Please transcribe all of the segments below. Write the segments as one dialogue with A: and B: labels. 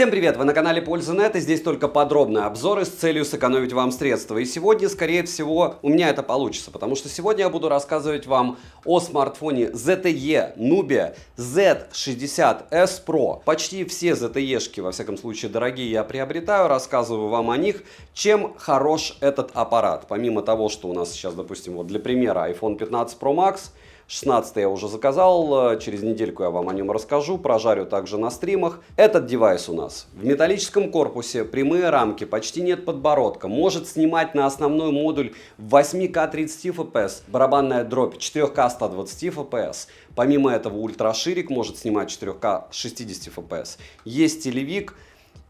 A: Всем привет! Вы на канале Польза.нет, и здесь только подробные обзоры с целью сэкономить вам средства. И сегодня, скорее всего, у меня это получится, потому что сегодня я буду рассказывать вам о смартфоне ZTE Nubia Z60S Pro. Почти все ZTE-шки, во всяком случае, дорогие, я приобретаю, рассказываю вам о них, чем хорош этот аппарат. Помимо того, что у нас сейчас, допустим, вот для примера iPhone 15 Pro Max, 16 я уже заказал, через недельку я вам о нем расскажу, прожарю также на стримах. Этот девайс у нас в металлическом корпусе, прямые рамки, почти нет подбородка, может снимать на основной модуль в 8К 30 FPS, барабанная дробь 4К 120 FPS. Помимо этого ультраширик может снимать 4К 60 FPS. Есть телевик.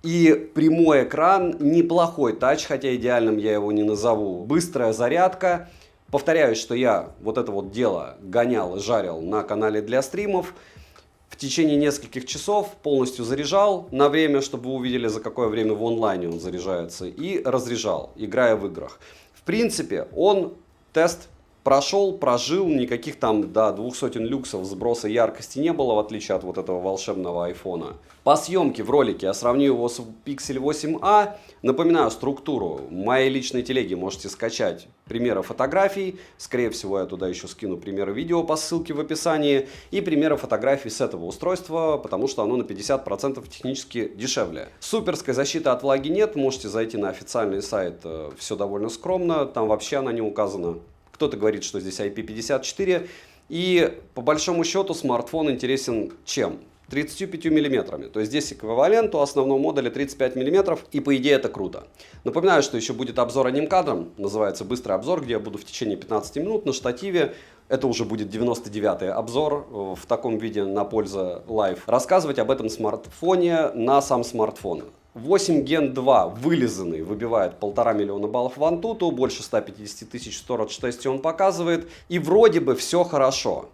A: И прямой экран, неплохой тач, хотя идеальным я его не назову. Быстрая зарядка. Повторяюсь, что я вот это вот дело гонял и жарил на канале для стримов. В течение нескольких часов полностью заряжал на время, чтобы вы увидели, за какое время в онлайне он заряжается. И разряжал, играя в играх. В принципе, он тест прошел, прожил, никаких там до 200 люксов сброса яркости не было, в отличие от вот этого волшебного айфона. По съемке в ролике я сравню его с Pixel 8a. Напоминаю структуру. Моей личной телеги можете скачать примеры фотографий. Скорее всего, я туда еще скину примеры видео по ссылке в описании. И примеры фотографий с этого устройства, потому что оно на 50% технически дешевле. Суперской защиты от влаги нет. Можете зайти на официальный сайт. Все довольно скромно. Там вообще она не указана. Кто-то говорит, что здесь IP54. И по большому счету смартфон интересен чем? 35 миллиметрами. То есть здесь эквивалент у основного модуля 35 миллиметров. И по идее это круто. Напоминаю, что еще будет обзор одним кадром. Называется быстрый обзор, где я буду в течение 15 минут на штативе. Это уже будет 99-й обзор в таком виде на Польза Live. Рассказывать об этом смартфоне на сам смартфон. 8 Gen 2 вылизанный, выбивает 1,5 миллиона баллов в Antutu, больше 150 тысяч storage тесте он показывает. И вроде бы все хорошо.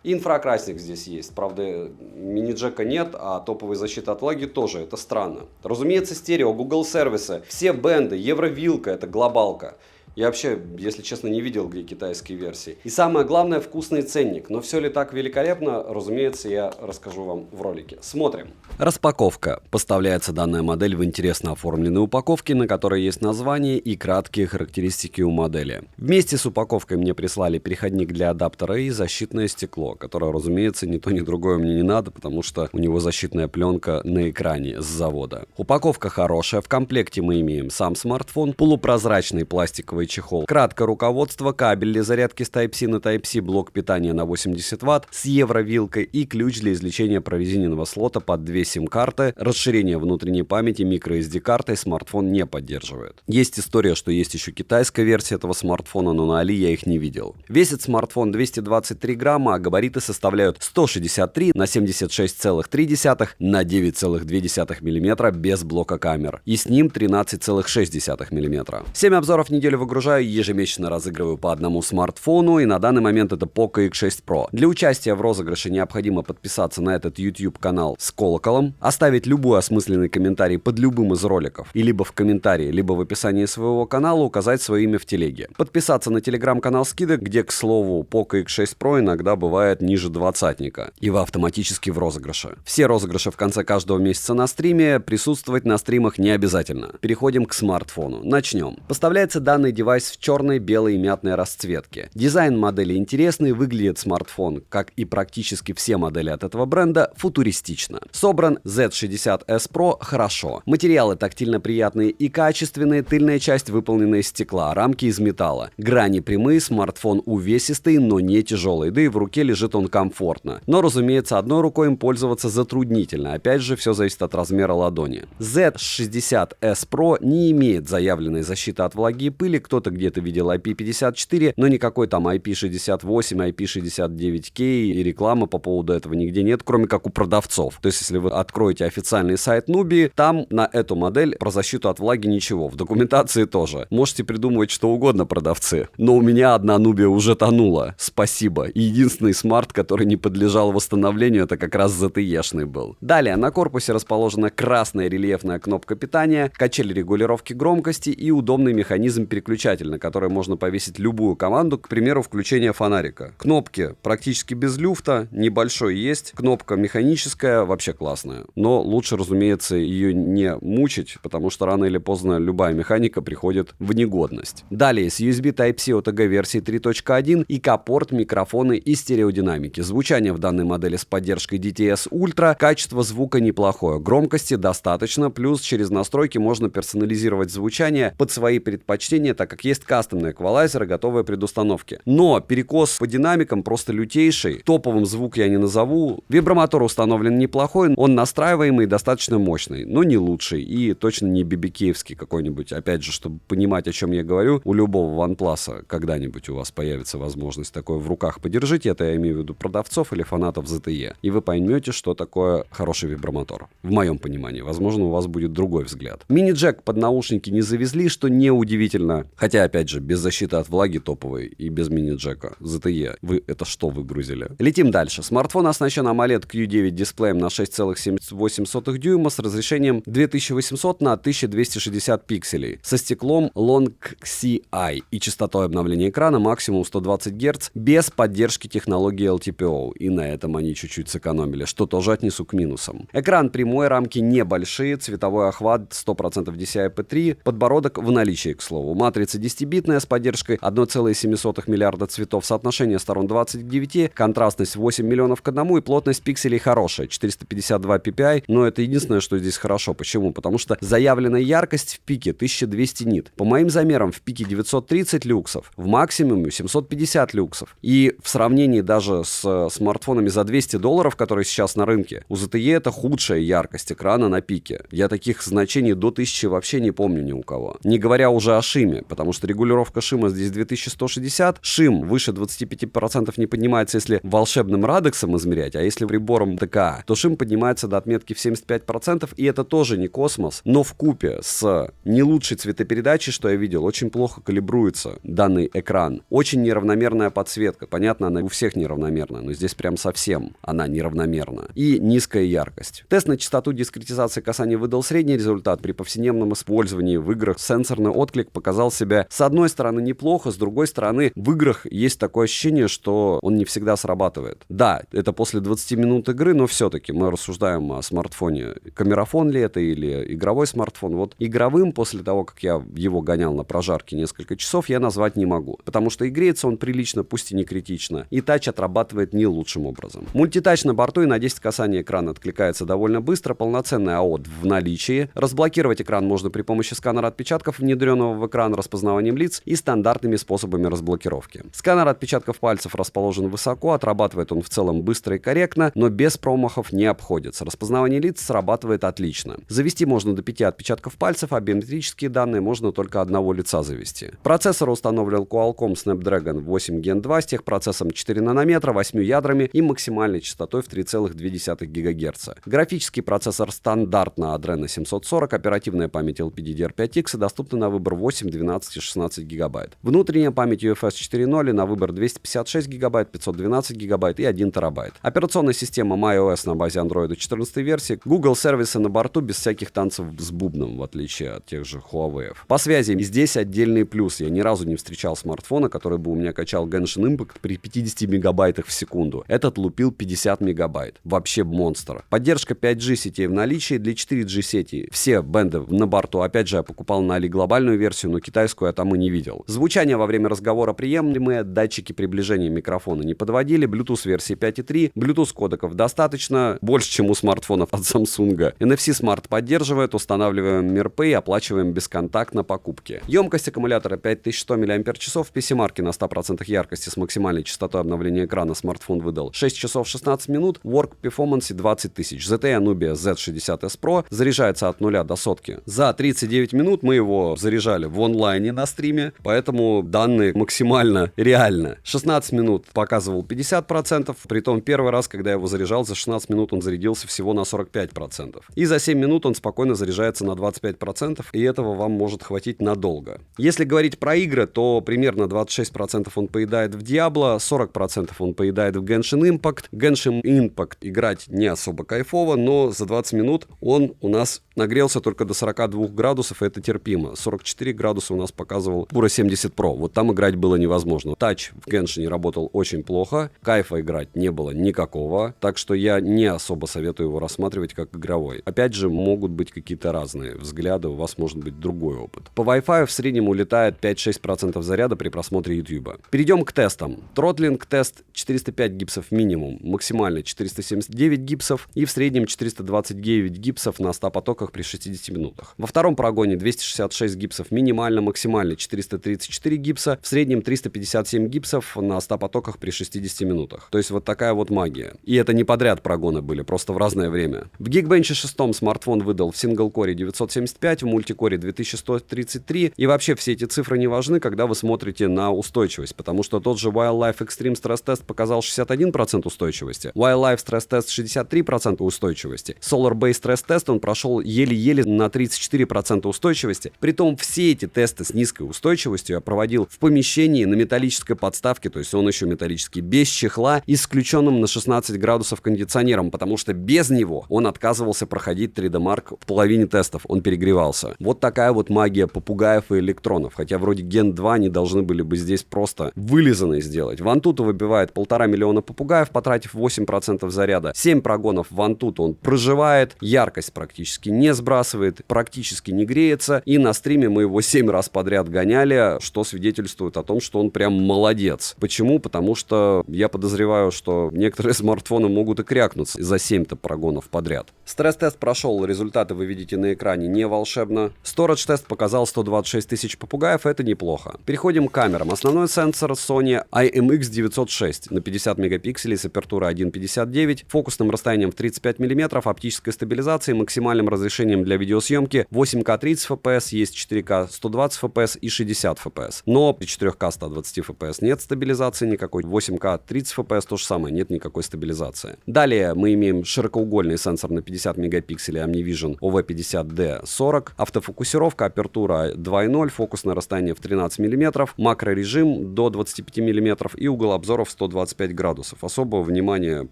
A: Инфракрасник здесь есть, правда мини-джека нет, а топовой защиты от влаги тоже, это странно. Разумеется, стерео, Google сервисы, все бенды, Евровилка, это глобалка. Я вообще, если честно, не видел, где китайские версии. И самое главное, вкусный ценник. Но все ли так великолепно, разумеется, я расскажу вам в ролике. Смотрим. Распаковка. Поставляется данная модель в интересно оформленной упаковке, на которой есть название и краткие характеристики у модели. Вместе с упаковкой мне прислали переходник для адаптера и защитное стекло, которое, разумеется, ни то ни другое мне не надо, потому что у него защитная пленка на экране с завода. Упаковка хорошая. В комплекте мы имеем сам смартфон, полупрозрачный пластиковый чехол. Кратко руководство, кабель для зарядки с Type-C на Type-C, блок питания на 80 Вт с евровилкой и ключ для извлечения прорезиненного слота под 2 сим-карты. Расширение внутренней памяти microSD-картой смартфон не поддерживает. Есть история, что есть еще китайская версия этого смартфона, но на Али я их не видел. Весит смартфон 223 грамма, а габариты составляют 163 на 76,3 на 9,2 мм без блока камер. И с ним 13,6 мм. 7 обзоров в неделю выгружаю, ежемесячно разыгрываю по одному смартфону, и на данный момент это Poco X6 Pro. Для участия в розыгрыше необходимо подписаться на этот YouTube канал с колоколом, оставить любой осмысленный комментарий под любым из роликов, и либо в комментарии, либо в описании своего канала указать свое имя в телеге. Подписаться на телеграм-канал скидок, где, к слову, Poco X6 Pro иногда бывает ниже двадцатника, и вы автоматически в розыгрыше. Все розыгрыши в конце каждого месяца на стриме, присутствовать на стримах не обязательно. Переходим к смартфону. Начнем. Поставляется данный девайс в черной, белой и мятной расцветке. Дизайн модели интересный, выглядит смартфон, как и практически все модели от этого бренда, футуристично. Собран Z60S Pro хорошо. Материалы тактильно приятные и качественные, тыльная часть выполнена из стекла, рамки из металла. Грани прямые, смартфон увесистый, но не тяжелый, да и в руке лежит он комфортно. Но, разумеется, одной рукой им пользоваться затруднительно, опять же, все зависит от размера ладони. Z60S Pro не имеет заявленной защиты от влаги и пыли, кто-то где-то видел IP54, но никакой там IP68, IP69K и рекламы по поводу этого нигде нет, кроме как у продавцов. То есть, если вы откроете официальный сайт Nubia, там на эту модель про защиту от влаги ничего. В документации тоже. Можете придумывать что угодно, продавцы. Но у меня одна Nubia уже тонула. Спасибо. И единственный смарт, который не подлежал восстановлению, это как раз ZTE-шный был. Далее, на корпусе расположена красная рельефная кнопка питания, качель регулировки громкости и удобный механизм переключения выключатель, на который можно повесить любую команду, к примеру, включение фонарика. Кнопки практически без люфта, небольшой есть. Кнопка механическая, вообще классная. Но лучше, разумеется, ее не мучить, потому что рано или поздно любая механика приходит в негодность. Далее с USB Type-C OTG версии 3.1 и K-порт, микрофоны и стереодинамики. Звучание в данной модели с поддержкой DTS Ultra, качество звука неплохое, громкости достаточно, плюс через настройки можно персонализировать звучание под свои предпочтения, так как есть кастомные эквалайзеры, готовые предустановки. Но перекос по динамикам просто лютейший, топовым звук я не назову. Вибромотор установлен неплохой, он настраиваемый, достаточно мощный, но не лучший и точно не BBK-евский какой-нибудь. Опять же, чтобы понимать, о чем я говорю, у любого OnePlus когда-нибудь у вас появится возможность такое в руках подержите, это я имею в виду продавцов или фанатов ZTE, и вы поймете, что такое хороший вибромотор. В моем понимании. Возможно, у вас будет другой взгляд. Мини-джек под наушники не завезли, что неудивительно. Хотя, опять же, без защиты от влаги топовый и без мини-джека. ZTE. Вы это что выгрузили? Летим дальше. Смартфон оснащен AMOLED Q9 дисплеем на 6,78 дюйма с разрешением 2800 на 1260 пикселей, со стеклом Long-CI и частотой обновления экрана максимум 120 Гц без поддержки технологии LTPO. И на этом они чуть-чуть сэкономили, что тоже отнесу к минусам. Экран прямой, рамки небольшие, цветовой охват 100% DCI-P3, подбородок в наличии, к слову. Матрица 10-битная с поддержкой 1,7 миллиарда цветов, соотношение сторон 20 к 9, контрастность 8 миллионов к 1 и плотность пикселей хорошая, 452 ppi, но это единственное, что здесь хорошо. Почему? Потому что заявленная яркость в пике 1200 нит. По моим замерам в пике 930 люксов, в максимуме 750 люксов. И в сравнении даже с смартфонами за $200, которые сейчас на рынке, у ZTE это худшая яркость экрана на пике. Я таких значений до 1000 вообще не помню ни у кого. Не говоря уже о шиме, потому что регулировка шима здесь 2160. Шим выше 25% не поднимается, если волшебным радексом измерять, а если прибором ДКА, то шим поднимается до отметки в 75%, и это тоже не космос, но вкупе с не лучшей цветопередачей, что я видел, очень плохо калибруется данный экран. Очень неравномерная подсветка. Понятно, она у всех неравномерная, но здесь прям совсем она неравномерна. И низкая яркость. Тест на частоту дискретизации касания выдал средний результат. При повседневном использовании в играх сенсорный отклик показал себя с одной стороны неплохо, с другой стороны в играх есть такое ощущение, что он не всегда срабатывает. Да, это после 20 минут игры, но все-таки мы рассуждаем о смартфоне. Камерафон ли это или игровой смартфон? Вот игровым, после того, как я его гонял на прожарке несколько часов, я назвать не могу. Потому что и греется он прилично, пусть и не критично. И тач отрабатывает не лучшим образом. Мультитач на борту и на 10 касаний экрана откликается довольно быстро. Полноценный АОД в наличии. Разблокировать экран можно при помощи сканера отпечатков, внедренного в экран распознаванием лиц и стандартными способами разблокировки. Сканер отпечатков пальцев расположен высоко, отрабатывает он в целом быстро и корректно, но без промахов не обходится. Распознавание лиц срабатывает отлично. Завести можно до 5 отпечатков пальцев, а биометрические данные можно только одного лица завести. Процессор установлен Qualcomm Snapdragon 8 Gen 2 с техпроцессом 4 нанометра, 8 ядрами и максимальной частотой в 3,2 ГГц. Графический процессор стандартно Adreno 740, оперативная память LPDDR5X и доступна на выбор 8, 12 и 16 ГБ. Внутренняя память UFS 4.0 на выбор 256 ГБ, 512 ГБ и 1 ТБ. Операционная система MyOS на базе Android 14 версии, Google сервисы на борту без всяких танцев с бубном, в отличие от тех же Huawei. По связи здесь отдельный плюс. Я ни разу не встречал смартфона, который бы у меня качал Genshin Impact при 50 мегабайтах в секунду. Этот лупил 50 мегабайт. Вообще монстр. Поддержка 5G сетей в наличии для 4G сети. Все бенды на борту. Опять же, я покупал на Али глобальную версию, но китайскую я там и не видел. Звучание во время разговора приемлемое, датчики приближения микрофона не подводили, Bluetooth версии 5.3, Bluetooth кодеков достаточно, больше, чем у смартфонов от Samsung. NFC Smart поддерживает, устанавливаем MirPay, оплачиваем бесконтактно покупки. Емкость аккумулятора 5100 мАч, в PC-марке на 100% яркости с максимальной частотой обновления экрана смартфон выдал 6 часов 16 минут, Work Performance 20 тысяч. ZTE Nubia Z60S Pro заряжается от 0 до сотки. За 39 минут мы его заряжали в онлайне на стриме, поэтому данные максимально реально. 16 минут показывал 50%, притом первый раз, когда я его заряжал, за 16 минут он зарядился всего на 45%. И за 7 минут он спокойно заряжается на 25%, и этого вам может хватить надолго. Если говорить про игры, то примерно 26% он поедает в Diablo, 40% он поедает в Genshin Impact. Genshin Impact играть не особо кайфово, но за 20 минут он у нас нагрелся только до 42 градусов, и это терпимо. 44 градуса у нас показывал Puro 70 Pro. Вот там играть было невозможно. Тач в Genshin работал очень плохо, кайфа играть не было никакого, так что я не особо советую его рассматривать как игровой. Опять же, могут быть какие-то разные взгляды, у вас может быть другой опыт. По Wi-Fi в среднем улетает 5-6% заряда при просмотре YouTube. Перейдем к тестам. Тротлинг тест 405 гипсов минимум, максимально 479 гипсов и в среднем 429 гипсов на 100 потоках при 60 минутах. Во втором прогоне 266 гипсов минимально, максимально 434 гипса, в среднем 357 гипсов на 100 потоках при 60 минутах. То есть вот такая вот магия. И это не подряд прогоны были, просто в разное время. В Geekbench 6 смартфон выдал в сингл-коре 975, в мультикоре 2133. И вообще все эти цифры не важны, когда вы смотрите на устойчивость, потому что тот же Wildlife Extreme стресс-тест показал 61% устойчивости, Wildlife стресс-тест 63% устойчивости, Solar Base стресс-тест он прошел еле-еле на 34% устойчивости. Притом все эти тесты с низкой устойчивостью я проводил в помещении на металлической подставке, то есть он еще металлический, без чехла и с включенным на 16 градусов кондиционером, потому что без него он отказывался проходить 3D Mark в половине тестов, он перегревался. Вот такая вот магия попугаев и электронов, хотя вроде Gen 2 они должны были бы здесь просто вылизанные сделать. В Antutu выбивает 1,5 миллиона попугаев, потратив 8% заряда. 7 прогонов в Antutu он проживает, яркость практически не сбрасывает, практически не греется, и на стриме мы его 7 раз подряд гоняли, что свидетельствует о том, что он прям молодец. Почему? Потому что я подозреваю, что некоторые смартфоны могут и крякнуться за 7-то прогонов подряд. Стресс-тест прошел, результаты вы видите на экране, не волшебно. Storage-тест показал 126 тысяч попугаев, это неплохо. Переходим к камерам. Основной сенсор Sony IMX906 на 50 мегапикселей с апертурой 1.59, фокусным расстоянием в 35 мм, оптической стабилизацией, максимальным разрешением для видеосъемки 8К 30 FPS, есть 4К 120 FPS и 60 FPS. Но при 4К 120 FPS нет стабилизации никакой, 8К 30 FPS то же самое, нет никакой стабилизации. Далее мы имеем широкоугольный сенсор на 50 мегапикселей OmniVision OV50D40, автофокусировка, апертура 2.0, фокусное расстояние в 13 мм, макрорежим до 25 мм и угол обзора в 125 градусов. Особого внимания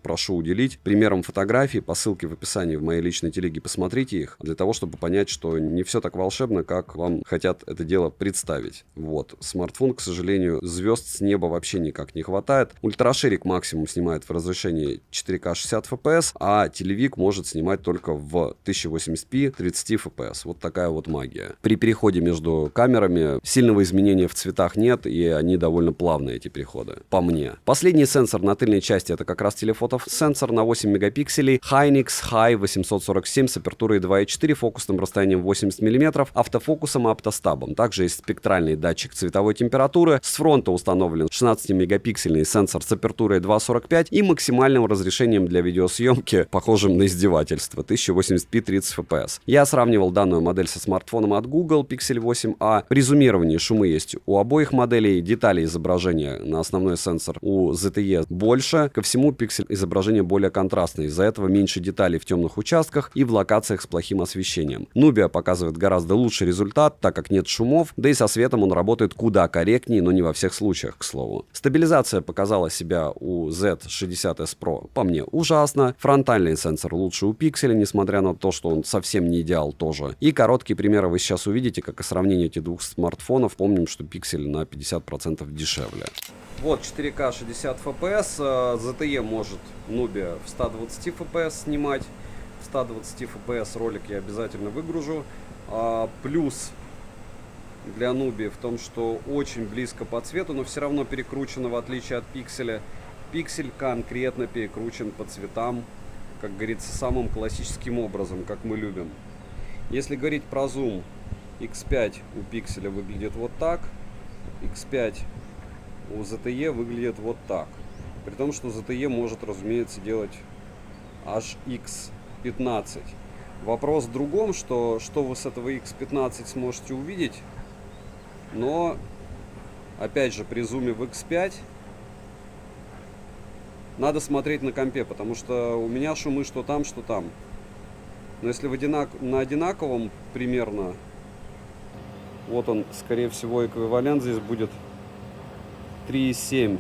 A: прошу уделить примерам фотографий, по ссылке в описании в моей личной телеге, посмотрите их, для того, чтобы понять, что не все так волшебно, как вам хотят это дело представить. Вот. Смартфон, к сожалению, звезд с неба вообще никак не хватает. Ультраширик максимум снимает в разрешении 4К 60 FPS, а телевик может снимать только в 1080p 30 FPS. Вот такая вот магия. При переходе между камерами сильного изменения в цветах нет, и они довольно плавные, эти переходы, по мне. Последний сенсор на тыльной части — это как раз телефотосенсор на 8 мегапикселей Hynix High 847 с апертурой 2.4, фокусным расстоянием 80 мм, автофокусом и оптостабом. Также есть спектральный датчик цветовой температуры. С фронта установлен 16-мегапиксельный сенсор с апертурой 2.45 и максимальным разрешением для видеосъемки, похожим на издевательство, 1080p 30 fps. Я сравнивал данную модель со смартфоном от Google Pixel 8a. При зумировании шумы есть у обоих моделей, детали изображения на основной сенсор у ZTE больше. Ко всему, пиксель изображения более контрастный, из-за этого меньше деталей в темных участках и в локациях с плохим освещением. Nubia показывает гораздо лучший результат, так как нет шумов, да и со светом он работает куда корректнее, но не во всех случаях, к слову. Стабилизация показала себя у Z60S Pro, по мне, ужасно. Фронтальный сенсор лучше у Pixel, несмотря на то, что он совсем не идеал тоже. И короткие примеры вы сейчас увидите, как и сравнение этих двух смартфонов. Помним, что Pixel на 50% дешевле. Вот 4К 60 FPS, ZTE может Nubia в 120 FPS снимать. В 120 FPS ролик я обязательно выгружу. Плюс для Nubia в том, что очень близко по цвету, но все равно перекручено, в отличие от Pixel. Pixel конкретно перекручен по цветам, как говорится, самым классическим образом, как мы любим. Если говорить про зум, X5 у Pixel выглядит вот так, X5 у ZTE выглядит вот так. При том, что ZTE может, разумеется, делать аж X15. Вопрос в другом, что вы с этого X15 сможете увидеть, но, опять же, при зуме в X5 надо смотреть на компе, потому что у меня шумы что там, что там. Но если на одинаковом примерно, вот он, скорее всего, эквивалент здесь будет 3,7.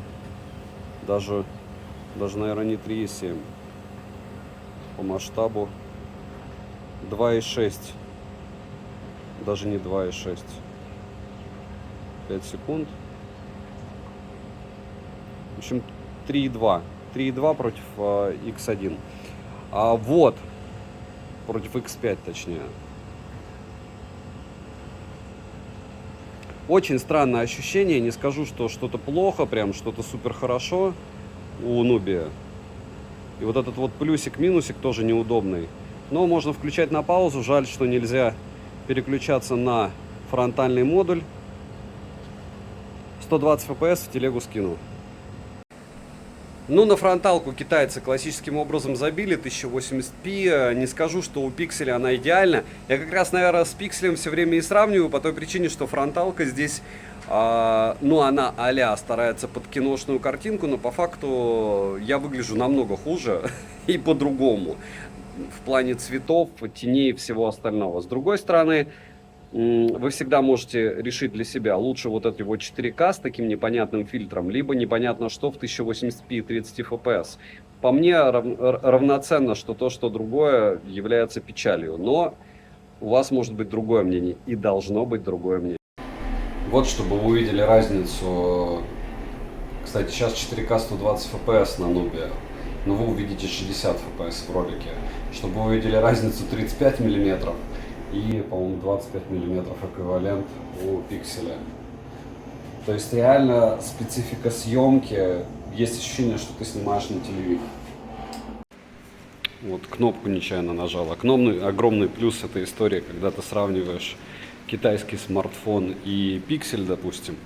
A: Даже, наверное, не 3,7. По масштабу 2,6. Даже не 2,6. 5 секунд. В общем, 3.2. 3.2 против X1. Вот. Против X5, точнее. Очень странное ощущение. Не скажу, что что-то плохо, прям что-то супер хорошо у Nubia. И вот этот вот плюсик-минусик тоже неудобный. Но можно включать на паузу. Жаль, что нельзя переключаться на фронтальный модуль. 120 FPS в телегу скину. Ну, на фронталку китайцы классическим образом забили 1080p. Не скажу, что у пикселя она идеальна. Я как раз, наверное, с пикселем все время и сравниваю по той причине, что фронталка здесь, ну, она а-ля старается под киношную картинку, но по факту я выгляжу намного хуже и по-другому. В плане цветов, теней и всего остального. С другой стороны, вы всегда можете решить для себя, лучше вот это вот 4К с таким непонятным фильтром, либо непонятно что в 1080p и 30 FPS. По мне равноценно, что то, что другое является печалью. Но у вас может быть другое мнение и должно быть другое мнение. Вот, чтобы вы увидели разницу. Кстати, сейчас 4К 120 FPS на Nubia, но вы увидите 60 FPS в ролике. Чтобы вы увидели разницу 35 мм. И, по-моему, 25 миллиметров эквивалент у пикселя. То есть реально специфика съемки, есть ощущение, что ты снимаешь на телевизор. Вот кнопку нечаянно нажал. Огромный плюс этой истории, когда ты сравниваешь китайский смартфон и пиксель, допустим,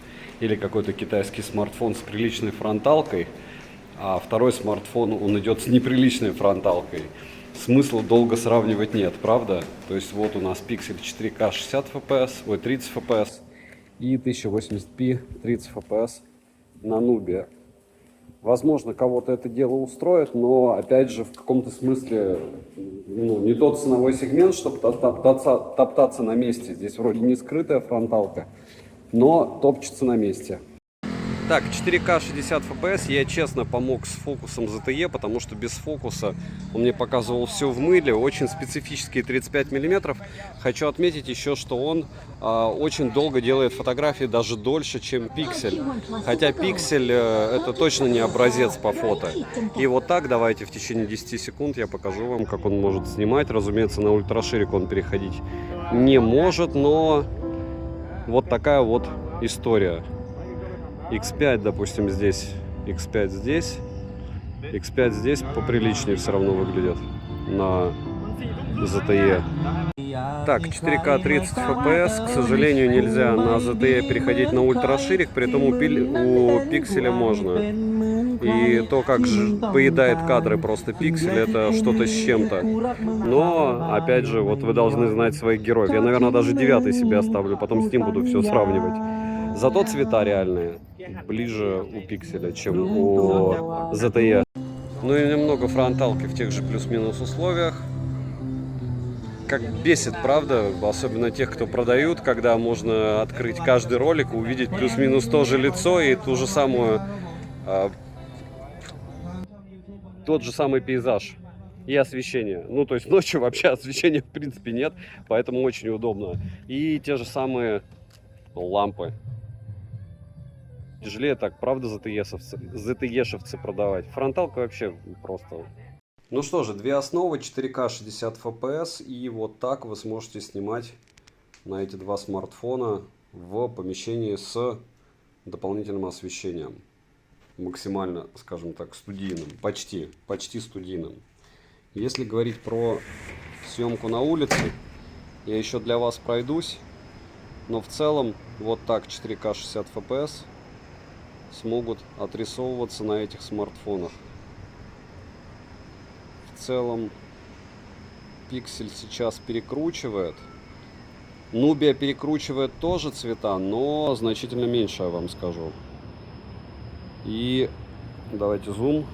A: или какой-то китайский смартфон с приличной фронталкой, а второй смартфон, он идет с неприличной фронталкой. Смысла долго сравнивать нет, правда? То есть вот у нас пиксель 4К 60 FPS, 30 FPS и 1080p 30 FPS на Nubia. Возможно, кого-то это дело устроит, но опять же в каком-то смысле не тот ценовой сегмент, чтобы топтаться на месте. Здесь вроде не скрытая фронталка, но топчется на месте. Так, 4К 60 FPS я честно помог с фокусом ZTE, потому что без фокуса он мне показывал все в мыле, очень специфические 35 мм. Хочу отметить еще, что он очень долго делает фотографии, даже дольше, чем пиксель. Хотя пиксель это точно не образец по фото. И вот так давайте в течение 10 секунд я покажу вам, как он может снимать. Разумеется, на ультраширик он переходить не может, но вот такая вот история. X5, допустим, здесь, X5 здесь, X5 здесь поприличнее все равно выглядит на ZTE. Так, 4К 30 FPS, к сожалению, нельзя на ZTE переходить на ультраширик, при этом у пикселя можно. И то, как же поедает кадры просто пиксель, это что-то с чем-то. Но, опять же, вот вы должны знать своих героев. Я, наверное, даже 9 себе оставлю, потом с ним буду все сравнивать. Зато цвета реальные ближе у пикселя, чем у ZTE. Ну и немного фронталки в тех же плюс-минус условиях. Как бесит, правда? Особенно тех, кто продают, когда можно открыть каждый ролик, увидеть плюс-минус то же лицо и ту же самую, тот же самый пейзаж и освещение. Ну, то есть ночью вообще освещения в принципе нет, поэтому очень удобно. И те же самые лампы. Тяжелее так, правда, ZTE-шевцы продавать. Фронталка вообще просто. Ну что же, две основы, 4К 60 FPS, и вот так вы сможете снимать на эти два смартфона в помещении с дополнительным освещением. Максимально, скажем так, студийным, почти студийным. Если говорить про съемку на улице, я еще для вас пройдусь, но в целом вот так 4К 60 FPS смогут отрисовываться на этих смартфонах. В целом пиксель сейчас перекручивает. Nubia перекручивает тоже цвета, но значительно меньше, я вам скажу. И давайте зум.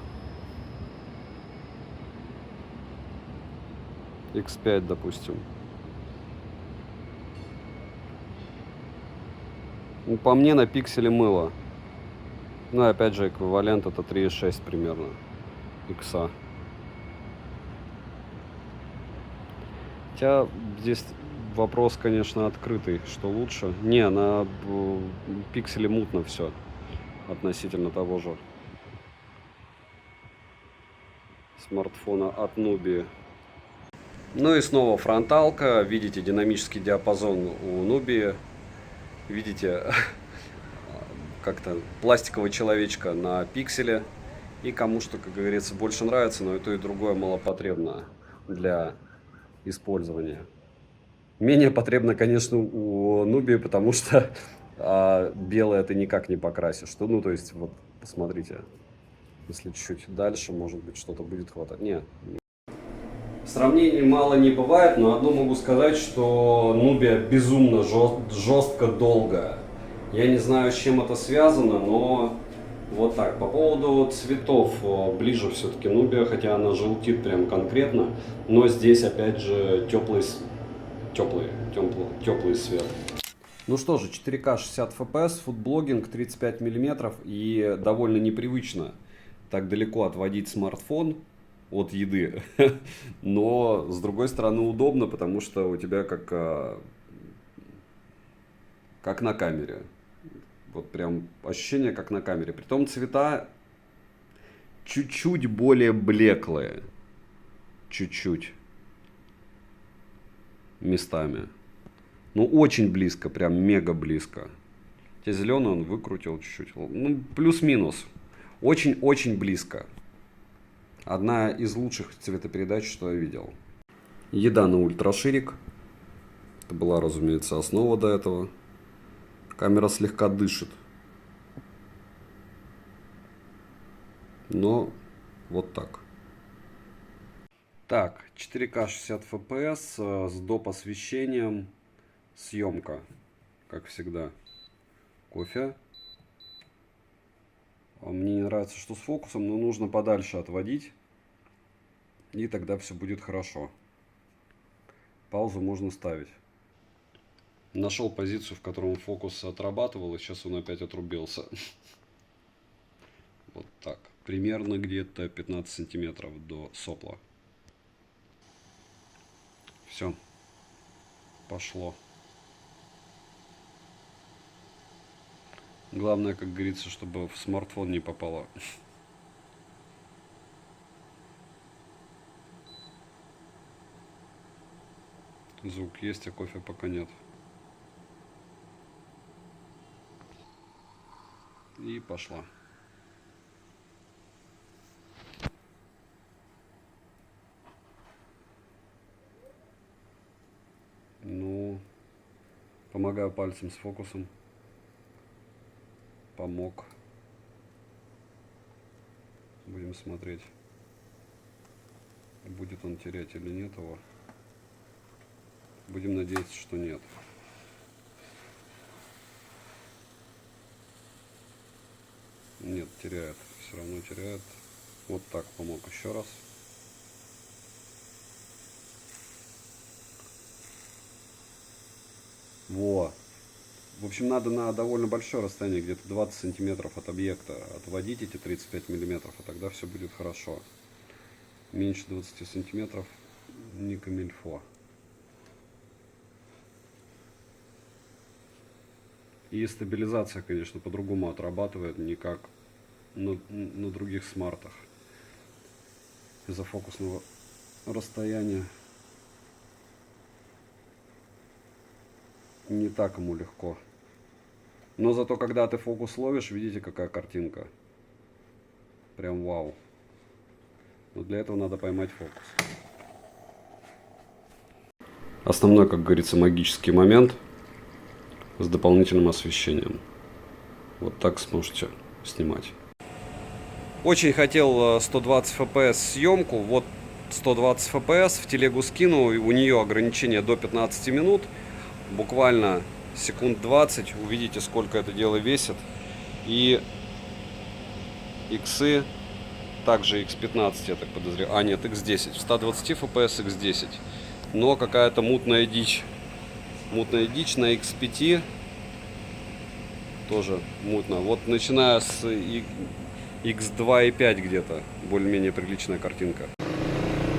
A: X5, допустим. Ну, по мне на пикселе мыло. Ну и опять же эквивалент это 3,6 примерно. Икса. Хотя здесь вопрос, конечно, открытый, что лучше. Не, на пикселе мутно все относительно того же смартфона от Nubia. Ну и снова фронталка. Видите динамический диапазон у Nubia. Видите как-то пластиковый человечка на пикселе. И кому что, как говорится, больше нравится, но и то, и другое малопотребно для использования. Менее потребно, конечно, у Nubia, потому что белое ты никак не покрасишь. Ну, то есть, вот, посмотрите. Если чуть дальше, может быть, что-то будет хватать. Нет. Сравнений мало не бывает, но одно могу сказать, что Nubia безумно жестко долго. Я не знаю, с чем это связано, но вот так. По поводу цветов, ближе все-таки Nubia, хотя она желтит прям конкретно, но здесь опять же теплый свет. Ну что же, 4К 60 FPS, фудблогинг 35 мм, и довольно непривычно так далеко отводить смартфон от еды, но с другой стороны удобно, потому что у тебя как на камере. Вот прям ощущение как на камере. Притом цвета чуть-чуть более блеклые. Чуть-чуть. Местами. Ну, очень близко, прям мега близко. Те зеленый он выкрутил чуть-чуть. Ну, плюс-минус. Очень-очень близко. Одна из лучших цветопередач, что я видел. Еда на ультраширик. Это была, разумеется, основа до этого. Камера слегка дышит. Но вот так. Так, 4К 60 FPS с доп. Освещением. Съемка, как всегда. Кофе. Мне не нравится, что с фокусом, но нужно подальше отводить. И тогда все будет хорошо. Паузу можно ставить. Нашел позицию, в котором фокус отрабатывал, и сейчас он опять отрубился. Вот так. Примерно где-то 15 сантиметров до сопла. Все. Пошло. Главное, как говорится, чтобы в смартфон не попало. Звук есть, а кофе пока нет. И пошла. Ну, помогаю пальцем с фокусом. Помог. Будем смотреть, будет он терять или нет его. Будем надеяться, что нет. Нет, теряет. Все равно теряет. Вот так помог еще раз. Во. В общем, надо на довольно большое расстояние, где-то 20 сантиметров от объекта, отводить эти 35 миллиметров, а тогда все будет хорошо. Меньше 20 сантиметров не камильфо. И стабилизация, конечно, по-другому отрабатывает, не как на других смартах. Из-за фокусного расстояния не так ему легко. Но зато, когда ты фокус ловишь, видите, какая картинка. Прям вау. Но для этого надо поймать фокус. Основной, как говорится, магический момент с дополнительным освещением. Вот так сможете снимать. Очень хотел 120 FPS съемку. Вот 120 FPS в телегу скину. У нее ограничение до 15 минут. Буквально секунд 20. Увидите, сколько это дело весит. И иксы. Также X15, я так подозреваю. А, нет, X10. В 120 FPS X10. Но какая-то мутная дичь. Мутная дичь на X5. Тоже мутно. Вот начиная с X2.5 где-то. Более-менее приличная картинка.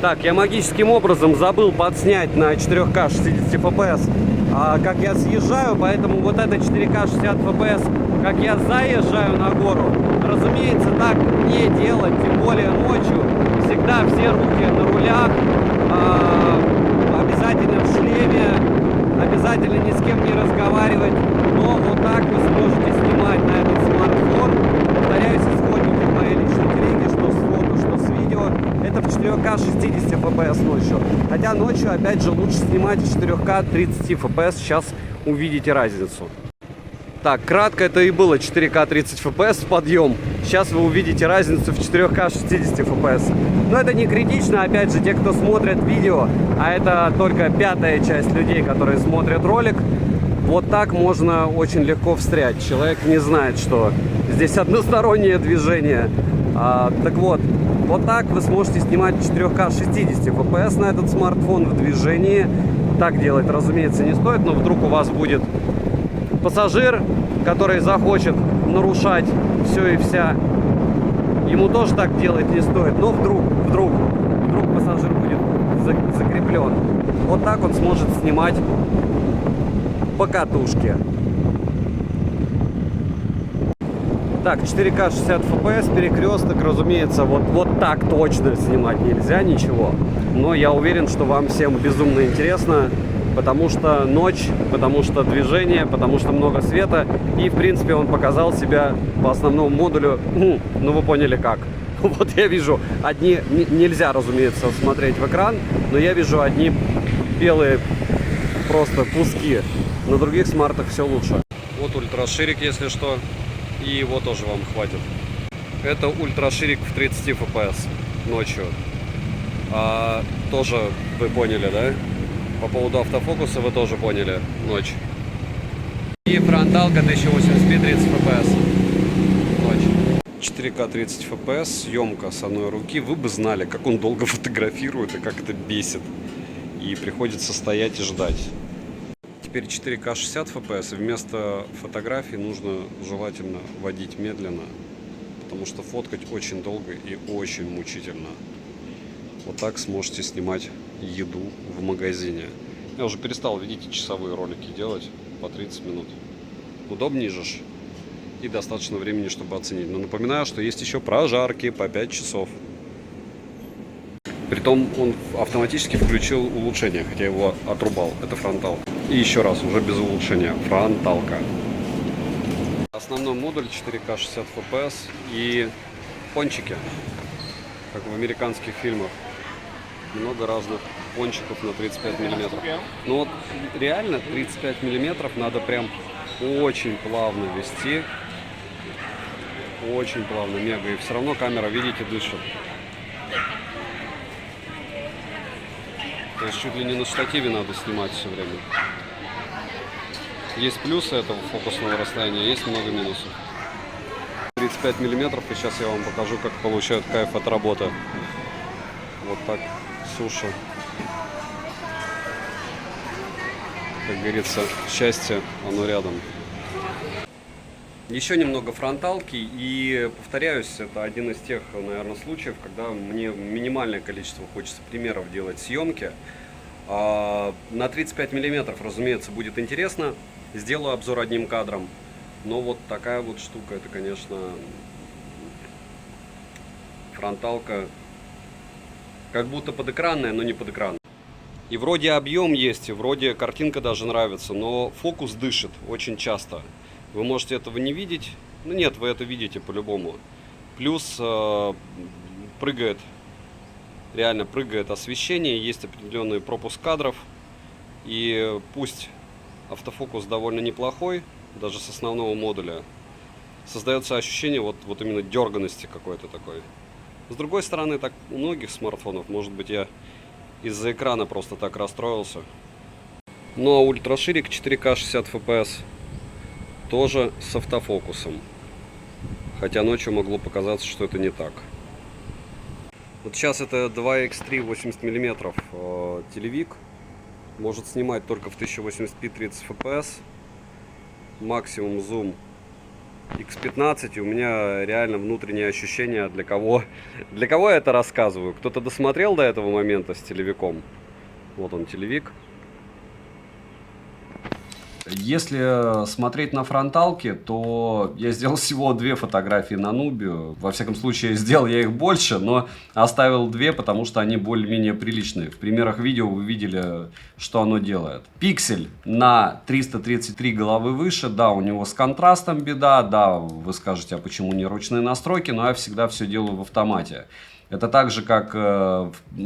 A: Так, я магическим образом забыл подснять на 4К 60 FPS, как я съезжаю, поэтому вот это 4К 60 FPS, как я заезжаю на гору, разумеется, так не делать, тем более ночью. Всегда все руки на рулях, обязательно в шлеме, обязательно ни с кем не разговаривать, но вот так вы сможете снимать на этот смартфон. Повторяюсь, исходники в моей личной телеге, что с фото, что с видео, это в 4К 60 FPS ночью. Хотя ночью, опять же, лучше снимать в 4К 30 FPS, сейчас увидите разницу. Так, кратко это и было 4К 30 FPS подъем. Сейчас вы увидите разницу в 4К 60 FPS. Но это не критично, опять же, те, кто смотрит видео, а это только 5-я часть людей, которые смотрят ролик, вот так можно очень легко встрять. Человек не знает, что здесь одностороннее движение. Так вот, вот так вы сможете снимать 4К 60 FPS на этот смартфон в движении. Так делать, разумеется, не стоит, но вдруг у вас будет пассажир, который захочет нарушать все и вся, ему тоже так делать не стоит, но вдруг пассажир будет закреплен. Вот так он сможет снимать по катушке. Так, 4К 60 FPS, перекресток, разумеется, вот так точно снимать нельзя ничего, но я уверен, что вам всем безумно интересно. Потому что ночь, потому что движение, потому что много света. И, в принципе, он показал себя по основному модулю. Ну, вы поняли как. Вот я вижу одни... Нельзя, разумеется, смотреть в экран. Но я вижу одни белые просто куски. На других смартах все лучше. Вот ультраширик, если что. И его тоже вам хватит. Это ультраширик в 30 FPS ночью. Тоже вы поняли, да? По поводу автофокуса вы тоже поняли, ночь. И фронталка 1080p 30 fps. Ночь. 4К 30 fps, съемка с одной руки. Вы бы знали, как он долго фотографирует и как это бесит. И приходится стоять и ждать. Теперь 4К 60 fps, и вместо фотографий нужно желательно водить медленно, потому что фоткать очень долго и очень мучительно. Вот так сможете снимать еду в магазине. Я уже перестал, видите, часовые ролики делать по 30 минут. Удобнее же и достаточно времени, чтобы оценить. Но напоминаю, что есть еще прожарки по 5 часов. Притом он автоматически включил улучшение, хотя его отрубал. Это фронтал. И еще раз, уже без улучшения. Фронталка. Основной модуль 4К 60 FPS и пончики, как в американских фильмах. Много разных пончиков на 35 миллиметров. Но вот реально 35 миллиметров надо прям очень плавно вести. Очень плавно, мега. И все равно камера, видите, дышит. То есть чуть ли не на штативе надо снимать все время. Есть плюсы этого фокусного расстояния, есть много минусов. 35 миллиметров, и сейчас я вам покажу, как получают кайф от работы. Вот так. Суши. Как говорится, счастье, оно рядом. Еще немного фронталки, и повторяюсь, это один из тех, наверное, случаев, когда мне минимальное количество хочется примеров делать съемки. На 35 миллиметров, разумеется, будет интересно. Сделаю обзор одним кадром. Но вот такая вот штука, это, конечно, фронталка. Как будто подэкранная, но не подэкранная. И вроде объем есть, и вроде картинка даже нравится, но фокус дышит очень часто. Вы можете этого не видеть. Ну нет, вы это видите по-любому. Плюс прыгает, реально прыгает освещение, есть определенный пропуск кадров. И пусть автофокус довольно неплохой, даже с основного модуля, создается ощущение вот именно дерганости какой-то такой. С другой стороны, так у многих смартфонов, может быть, я из-за экрана просто так расстроился. Ну а ультраширик 4К 60 FPS тоже с автофокусом. Хотя ночью могло показаться, что это не так. Вот сейчас это 2X3 80 мм телевик. Может снимать только в 1080p 30 fps. Максимум зум X15, у меня реально внутреннее ощущение, для кого я это рассказываю. Кто-то досмотрел до этого момента с телевиком? Вот он, телевик. Если смотреть на фронталки, то я сделал всего 2 фотографии на Nubia. Во всяком случае, сделал я их больше, но оставил 2, потому что они более-менее приличные. В примерах видео вы видели, что оно делает. Пиксель на 333 головы выше. Да, у него с контрастом беда. Да, вы скажете, а почему не ручные настройки? Но я всегда все делаю в автомате. Это так же, как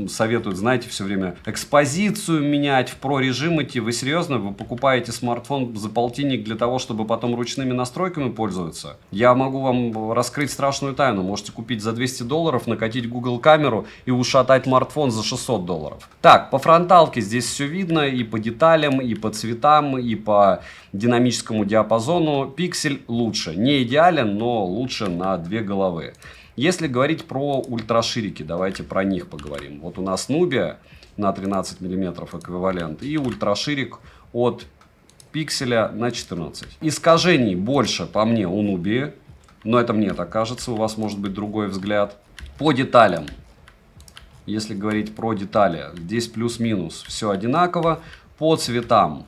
A: советуют, знаете, все время экспозицию менять, в Pro режим идти. Вы серьезно? Вы покупаете смартфон за полтинник для того, чтобы потом ручными настройками пользоваться? Я могу вам раскрыть страшную тайну. Можете купить за $200, накатить Google камеру и ушатать смартфон за $600. Так, по фронталке здесь все видно и по деталям, и по цветам, и по динамическому диапазону. Пиксель лучше. Не идеален, но лучше на 2 головы. Если говорить про ультраширики, давайте про них поговорим. Вот у нас Nubia на 13 мм эквивалент и ультраширик от пикселя на 14. Искажений больше по мне у Nubia, но это мне так кажется, у вас может быть другой взгляд. По деталям, если говорить про детали, здесь плюс-минус все одинаково. По цветам,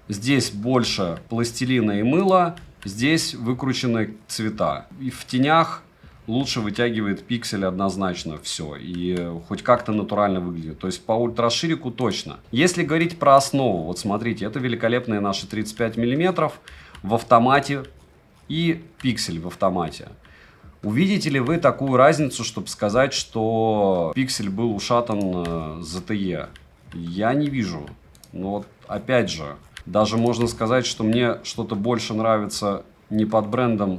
A: здесь больше пластилина и мыла, здесь выкручены цвета. И в тенях лучше вытягивает пиксель однозначно все. И хоть как-то натурально выглядит. То есть по ультраширику точно. Если говорить про основу, вот смотрите, это великолепные наши 35 мм в автомате и пиксель в автомате. Увидите ли вы такую разницу, чтобы сказать, что пиксель был ушатан ZTE? Я не вижу. Но вот опять же, даже можно сказать, что мне что-то больше нравится не под брендом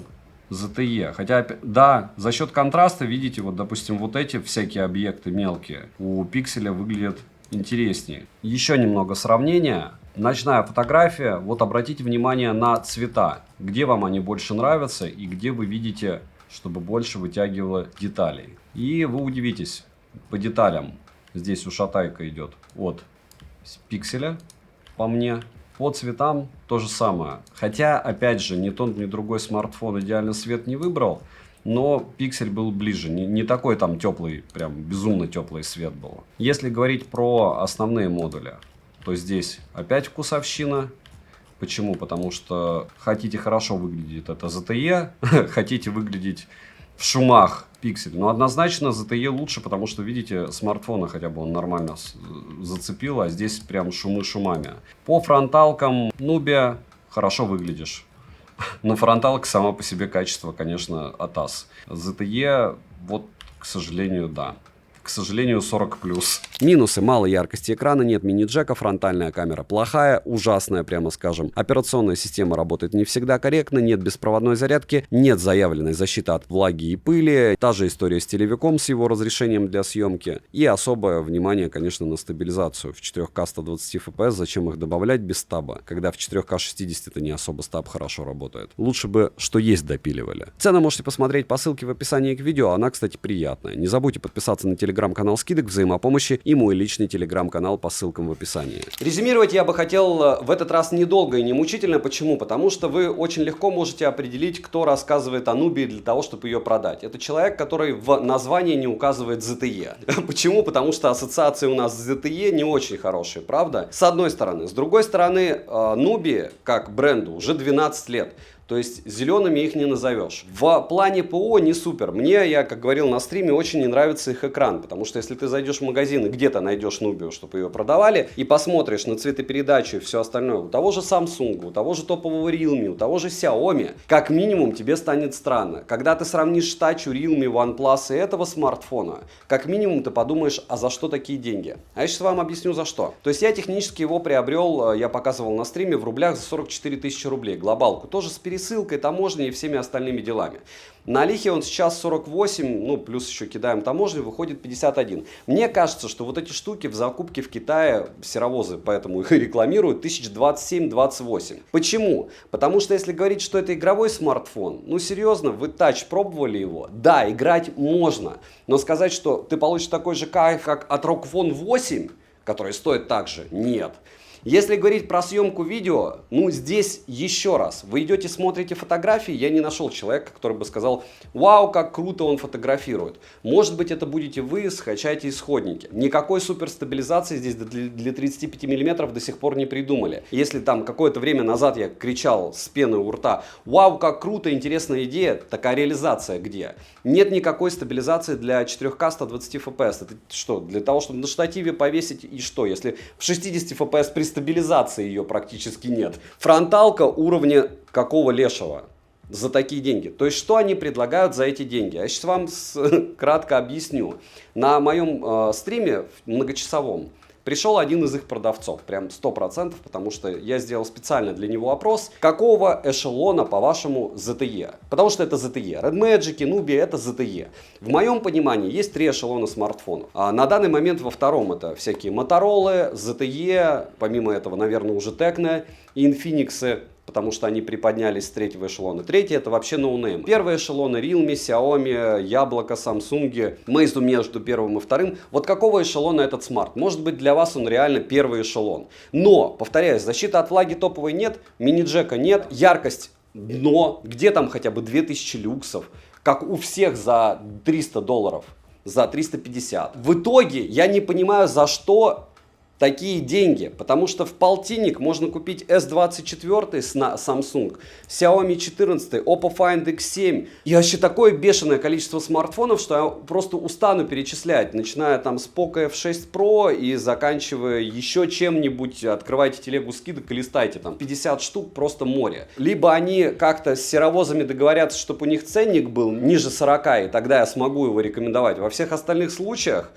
A: ZTE. Хотя, да, за счет контраста, видите, вот, допустим, вот эти всякие объекты мелкие у пикселя выглядят интереснее. Еще немного сравнения. Ночная фотография. Вот обратите внимание на цвета. Где вам они больше нравятся и где вы видите, чтобы больше вытягивало деталей. И вы удивитесь, по деталям. Здесь ушатайка идет от пикселя, по мне. По цветам то же самое. Хотя, опять же, ни тот, ни другой смартфон идеальный свет не выбрал, но пиксель был ближе. Не такой там теплый, прям безумно теплый свет был. Если говорить про основные модули, то здесь опять вкусовщина. Почему? Потому что хотите хорошо выглядеть, это ZTE, хотите выглядеть в шумах, пиксель. Но однозначно ZTE лучше, потому что, видите, смартфона хотя бы он нормально зацепил, а здесь прям шумы шумами. По фронталкам Nubia хорошо выглядишь. Но фронталка сама по себе качество, конечно, атас. ZTE, вот, к сожалению, да. К сожалению, 40+. Минусы: мало яркости экрана, нет мини-джека, фронтальная камера плохая, ужасная, прямо скажем. Операционная система работает не всегда корректно, нет беспроводной зарядки, нет заявленной защиты от влаги и пыли. Та же история с телевиком с его разрешением для съемки. И особое внимание, конечно, на стабилизацию. В 4К 120 FPS зачем их добавлять без стаба, когда в 4К 60 это не особо стаб хорошо работает. Лучше бы что есть допиливали. Цены можете посмотреть по ссылке в описании к видео, она, кстати, приятная. Не забудьте подписаться на телеграм-канал скидок, взаимопомощи и мой личный телеграм-канал по ссылкам в описании. Резюмировать я бы хотел в этот раз недолго и не мучительно. Почему? Потому что вы очень легко можете определить, кто рассказывает о Nubia для того, чтобы ее продать. Это человек, который в названии не указывает ZTE. Почему? Потому что ассоциации у нас с ZTE не очень хорошие, правда? С одной стороны. С другой стороны, Nubia как бренду уже 12 лет. То есть зелеными их не назовешь. В плане ПО не супер. Мне, я как говорил на стриме, очень не нравится их экран. Потому что если ты зайдешь в магазин и где-то найдешь Nubia, чтобы ее продавали, и посмотришь на цветопередачу и все остальное, у того же Samsung, у того же топового Realme, у того же Xiaomi, как минимум тебе станет странно. Когда ты сравнишь тачу Realme, OnePlus и этого смартфона, как минимум ты подумаешь, а за что такие деньги? А я сейчас вам объясню за что. То есть я технически его приобрел, я показывал на стриме, в рублях за 44 тысячи рублей. Глобалку тоже с пересылкой, таможней и всеми остальными делами. На Алихе он сейчас 48, ну плюс еще кидаем таможню, выходит 51. Мне кажется, что вот эти штуки в закупке в Китае, серовозы поэтому их и рекламируют, 1027-28. Почему? Потому что если говорить, что это игровой смартфон, ну серьезно, вы тач пробовали его? Да, играть можно, но сказать, что ты получишь такой же кайф, как от ROG Phone 8, который стоит так же, нет. Если говорить про съемку видео, ну здесь еще раз, вы идете смотрите фотографии, я не нашел человека, который бы сказал: вау, как круто он фотографирует. Может быть, это будете вы, скачайте исходники. Никакой суперстабилизации здесь для 35 мм до сих пор не придумали. Если там какое-то время назад я кричал с пеной у рта: вау, как круто, интересная идея, такая реализация где? Нет никакой стабилизации для 4К 120 FPS. Это что, для того, чтобы на штативе повесить и что, если в 60 FPS при стабилизации ее практически нет? Фронталка уровня какого лешего за такие деньги? То есть, что они предлагают за эти деньги? Я сейчас вам кратко объясню. На моем стриме многочасовом пришел один из их продавцов, прям 100%, потому что я сделал специально для него опрос, какого эшелона, по-вашему, ZTE? Потому что это ZTE. Red Magic, Nubia — это ZTE. В моем понимании есть 3 эшелона смартфонов. А на данный момент во втором это всякие Motorola, ZTE, помимо этого, наверное, уже Tecno и Infinix, потому что они приподнялись с 3-го эшелона. 3-й это вообще ноунейм. Первые эшелоны Realme, Xiaomi, Яблоко, Samsung, Meizu между первым и вторым. Вот какого эшелона этот смарт? Может быть, для вас он реально первый эшелон. Но, повторяюсь, защиты от влаги топовой нет, мини-джека нет, яркость дно, где там хотя бы 2000 люксов, как у всех за $300, за 350. В итоге я не понимаю, за что такие деньги, потому что в полтинник можно купить S24 с Samsung, Xiaomi 14, Oppo Find X7 и вообще такое бешеное количество смартфонов, что я просто устану перечислять, начиная там с Poco F6 Pro и заканчивая еще чем-нибудь. Открывайте телегу скидок и листайте, там 50 штук, просто море. Либо они как-то с серовозами договорятся, чтобы у них ценник был ниже 40, и тогда я смогу его рекомендовать. Во всех остальных случаях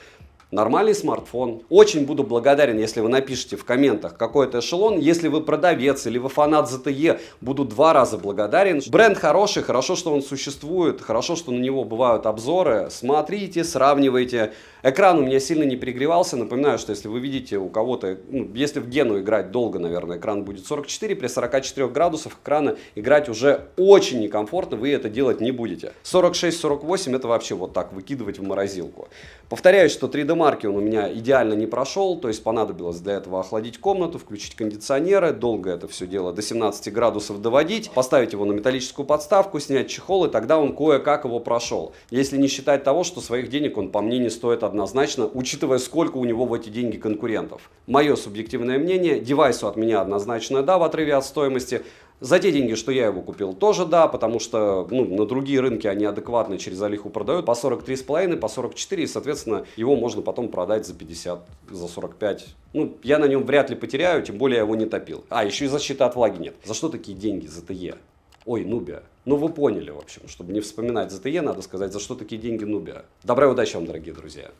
A: нормальный смартфон. Очень буду благодарен, если вы напишите в комментах какой-то эшелон. Если вы продавец или вы фанат ZTE, буду 2 раза благодарен. Бренд хороший, хорошо, что он существует, хорошо, что на него бывают обзоры. Смотрите, сравнивайте. Экран у меня сильно не перегревался. Напоминаю, что если вы видите у кого-то, если в Гену играть долго, наверное, экран будет 44, при 44 градусах экрана играть уже очень некомфортно, вы это делать не будете. 46-48 это вообще вот так выкидывать в морозилку. Повторяюсь, что 3D Mark он у меня идеально не прошел, то есть понадобилось для этого охладить комнату, включить кондиционеры, долго это все дело до 17 градусов доводить, поставить его на металлическую подставку, снять чехол, и тогда он кое-как его прошел. Если не считать того, что своих денег он по мне не стоит однозначно, учитывая, сколько у него в эти деньги конкурентов. Мое субъективное мнение: девайсу от меня однозначно да, в отрыве от стоимости. За те деньги, что я его купил, тоже да, потому что на другие рынки они адекватно через Алиху продают по 43,5, по 44, и, соответственно, его можно потом продать за 50, за 45. Я на нем вряд ли потеряю, тем более я его не топил. А, еще и защиты от влаги нет. За что такие деньги ZTE? Ой, Nubia. Вы поняли, в общем, чтобы не вспоминать ZTE, надо сказать, за что такие деньги Nubia. Добра и удачи вам, дорогие друзья.